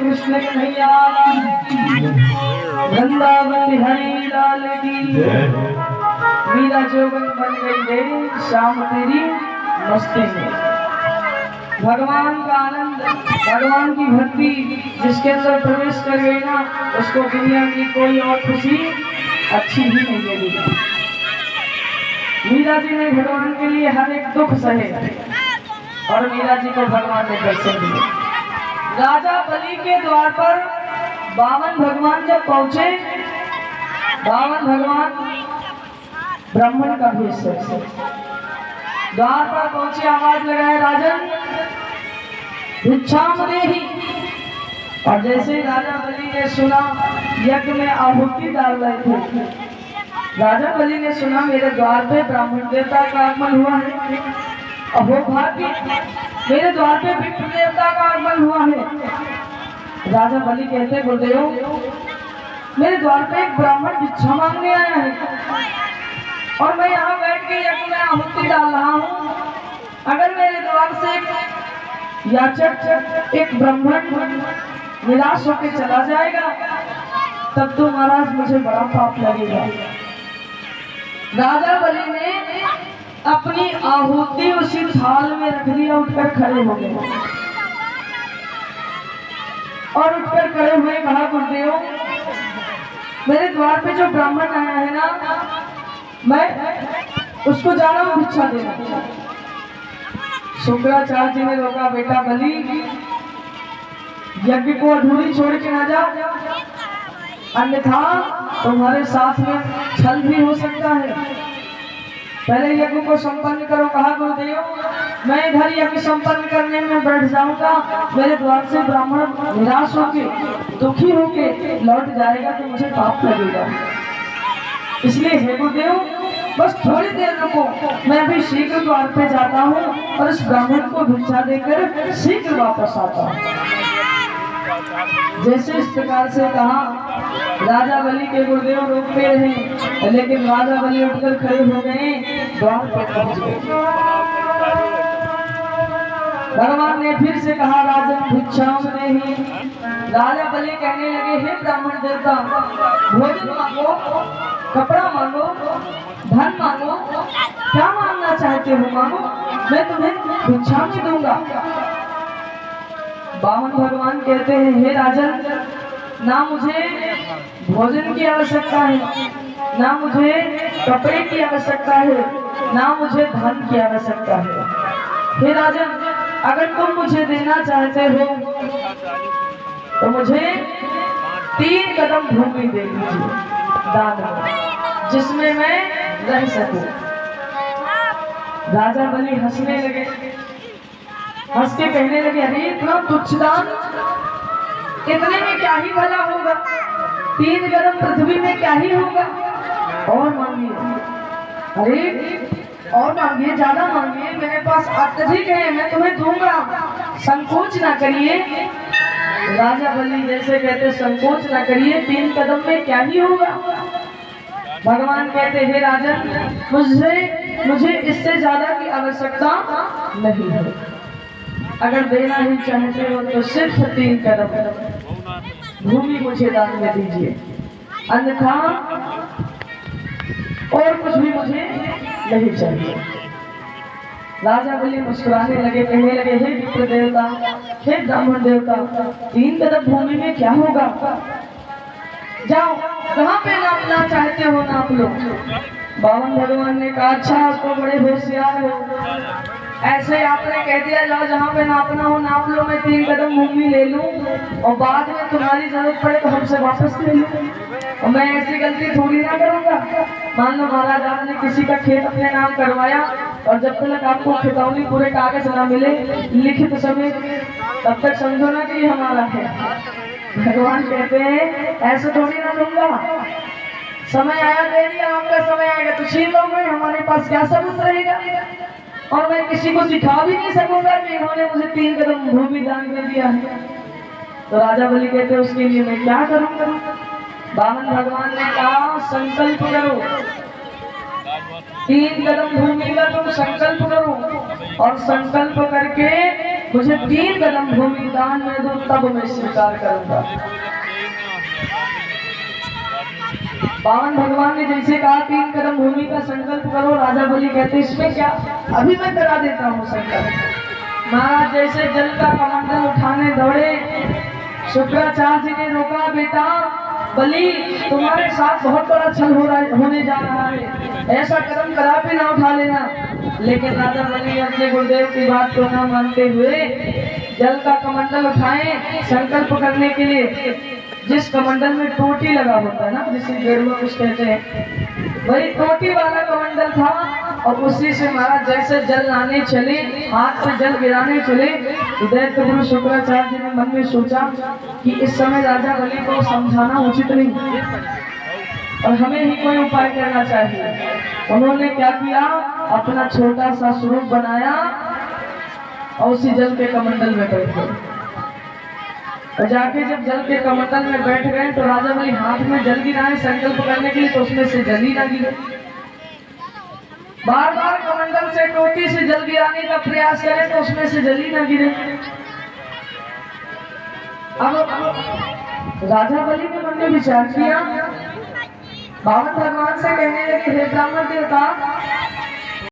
कृष्ण कन्हैया वृंदावन बिहारी लाल की मीरा जोगन बन गई रे शाम तेरी मस्ती में। भगवान का आनंद, भगवान की भक्ति जिसके अंदर प्रवेश कर गई ना, उसको दुनिया की कोई और खुशी अच्छी ही नहीं लगेगी। मीरा जी ने भगवान के लिए हर एक दुख सहे और मीरा जी को भगवान ने दर्शन दिए। राजा बलि के द्वार पर बामन भगवान जब पहुंचे, बामन भगवान ब्राह्मण का भेष से द्वार पर पहुंचे, आवाज लगाए राजन भिक्षाम देहि। और जैसे राजा बलि ने सुना यज्ञ में आहुति डाल रहे थे, राजा बलि ने सुना मेरे द्वार पे ब्राह्मण देवता का आगमन हुआ है, अहो भाग्य मेरे द्वार पे विप्र देवता का आगमन हुआ है। राजा बलि कहते गुरुदेव मेरे द्वार पे एक ब्राह्मण भिक्षा मांगने आया है और मैं यहाँ बैठ के यज्ञ में आहुति डाल रहा हूँ। अगर मेरे द्वार से याचक एक ब्राह्मण निराश होकर चला जाएगा तब तो महाराज मुझे बड़ा पाप लगेगा। राजा बलि ने अपनी आहुति उसी थाल में रख दिया, उठकर खड़े हो गए और उठकर खड़े हुए कहा गुरुदेव मेरे द्वार पे जो ब्राह्मण आया है ना, मैं उसको जा रहा हूँ भिक्षा देना। शुक्राचार्य जी ने रोका, बेटा बलि यज्ञ को अधूरी छोड़ के ना जा, अन्यथा तुम्हारे साथ में छल भी हो सकता है। पहले यज्ञ को संपन्न करो। कहा गुरुदेव मैं इधर यज्ञ संपन्न करने में बैठ जाऊंगा, मेरे द्वार से ब्राह्मण निराश होके दुखी होके लौट जाएगा तो मुझे पाप लगेगा। इसलिए हे गुरुदेव बस थोड़ी देर रुको, मैं अभी शीघ्र द्वार पे जाता हूँ और इस ब्राह्मण को भिक्षा देकर शीघ्र वापस आता हूँ। जैसे इस प्रकार से कहा, राजा बलि के गुरुदेव रोकते रहे, लेकिन राजा बलि उठकर खड़े हो गए, द्वार पर पहुंच गए। भगवान ने फिर से कहा राजन भिक्षाम देहि। राजा बलि कहने लगे हे ब्राह्मण देवता भोजन मांगो, कपड़ा मांगो, धन मांगो, क्या मांगना चाहते हो मांगो, मैं तुम्हें भिक्षा में दूंगा। बामन भगवान कहते हैं हे राजन ना मुझे भोजन की आवश्यकता है, ना मुझे कपड़े की आवश्यकता है, ना मुझे धन की आवश्यकता है। हे राजन अगर तुम मुझे देना चाहते हो तो मुझे 3 कदम भूमि दे दीजिए दान में, जिसमें मैं रह सकूं। राजा बलि हंसने लगे, हंस के कहने लगे अरे इतना तुच्छ दान, इतने में क्या ही भला होगा, 3 कदम पृथ्वी में क्या ही होगा, और मांगिए। अरे और मांगिए, ज्यादा मांगिए, मेरे पास अत्यधिक है, मैं तुम्हें दूंगा, संकोच ना करिए। राजा बलि जैसे कहते संकोच ना करिए, 3 कदम में क्या ही होगा। भगवान कहते हे राजन मुझे इससे ज्यादा की आवश्यकता नहीं है, अगर देना ही चाहते हो तो सिर्फ 3 कदम भूमि मुझे दान में दीजिए, अन्यथा और कुछ भी मुझे नहीं चाहिए। राजा बलि मुस्कुराने लगे, कहने लगे हे विप्र देवता, हे ब्राह्मण देवता, 3 कदम भूमि में क्या होगा, जाओ कहाँ पे नापना चाहते हो नाप लो। बामन भगवान ने कहा अच्छा तो बड़े होशियार हो, ऐसे आपने कह दिया जाओ जहाँ पे नापना हो नाप लो, मैं 3 कदम भूमि ले लूं और बाद में तुम्हारी जरूरत पड़े तो हमसे वापस ले लूं, और मैं ऐसी गलती थोड़ी ना करूंगा। मान लो महाराज आपने किसी का खेत अपने नाम करवाया और जब तक आपको खितौनी पूरे कागज ना मिले लिखित समय, तब तक समझो ना कि हमारा है। भगवान कहते हैं ऐसे थोड़ी ना दूंगा, समय आया दे दिया, आपका समय आएगा तो छीन लोगे, हमारे पास क्या सबूत रहेगा, और मैं किसी को दिखा भी नहीं सकूंगा कि इन्होंने मुझे 3 कदम भूमि दान में दिया है। तो राजा बलि कहते उसके लिए मैं क्या करूं? बामन भगवान ने कहा संकल्प करो, 3 कदम भूमि का तुम संकल्प करो और संकल्प करके मुझे 3 कदम भूमि दान में दो, तब मैं स्वीकार करूंगा। बामन भगवान ने जैसे कहा 3 कदम भूमि का संकल्प करो, राजा बलि कहते इसमें क्या, अभी मैं करा देता हूँ संकल्प। महाराज जैसे जल का कमंडल उठाने दौड़े, शुक्राचार्य जी ने रोका, बेटा बलि तुम्हारे साथ बहुत बड़ा छल होने जा रहा है, ऐसा कदम कदापि ना उठा लेना। लेकिन राजा बलि अपने गुरुदेव की बात को न मानते हुए जल का कमंडल उठाए संकल्प करने के लिए। जिस कमंडल में टोटी लगा होता है ना, जिसे गेरुआ कुछ कहते हैं, वही टोटी वाला कमंडल था। और उसी से महाराज जैसे जल लाने चले, हाथ में जल गिराने चले, दैत्य गुरु शुक्राचार्य जी ने मन में सोचा कि इस समय राजा बलि को समझाना उचित नहीं और हमें ही कोई उपाय करना चाहिए। उन्होंने क्या किया, अपना छोटा सा स्वरूप बनाया और उसी जल के कमंडल में बैठ गए। और जाके जब जल के कमंडल में बैठ गए तो राजा बलि हाथ में जल गिराए संकल्प करने के लिए, तो उसमें से जल ही ना गिरे। बार बार कमंडल से टोटी से जल गिराने का प्रयास करें तो उसमें से जल ही ना गिरे। अब राजा बलि ने मन में विचार किया, बामन भगवान से कहने लगे, हे ब्राह्मण देवता